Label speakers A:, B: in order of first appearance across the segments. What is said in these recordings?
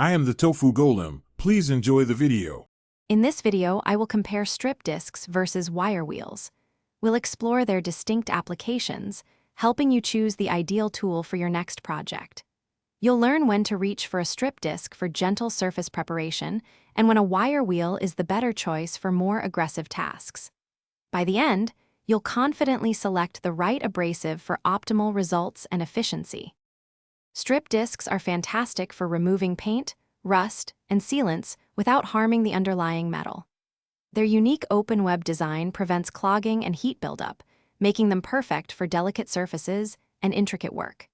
A: I am the Tofu Golem. Please enjoy the video.
B: In this video, I will compare strip discs versus wire wheels. We'll explore their distinct applications, helping you choose the ideal tool for your next project. You'll learn when to reach for a strip disc for gentle surface preparation and when a wire wheel is the better choice for more aggressive tasks. By the end, you'll confidently select the right abrasive for optimal results and efficiency. Strip discs are fantastic for removing paint, rust, and sealants without harming the underlying metal. Their unique open web design prevents clogging and heat buildup, making them perfect for delicate surfaces and intricate work.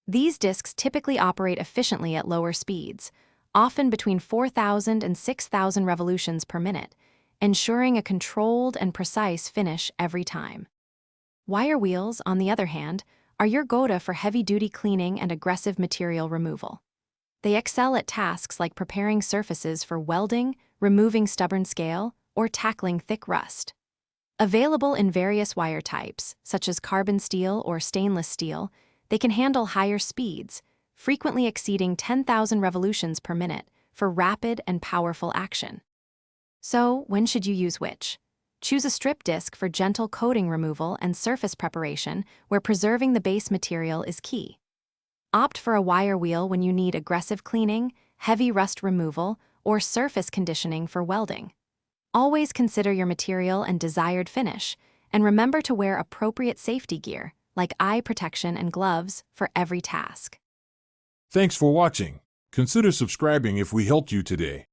B: These discs typically operate efficiently at lower speeds, often between 4,000 and 6,000 revolutions per minute, ensuring a controlled and precise finish every time. Wire wheels, on the other hand, are your go-to for heavy-duty cleaning and aggressive material removal. They excel at tasks like preparing surfaces for welding, removing stubborn scale, or tackling thick rust. Available in various wire types, such as carbon steel or stainless steel, they can handle higher speeds, frequently exceeding 10,000 revolutions per minute, for rapid and powerful action. So, when should you use which? Choose a strip disc for gentle coating removal and surface preparation, where preserving the base material is key. Opt for a wire wheel when you need aggressive cleaning, heavy rust removal, or surface conditioning for welding. Always consider your material and desired finish, and remember to wear appropriate safety gear, like eye protection and gloves, for every task.
A: Thanks for watching. Consider subscribing if we helped you today.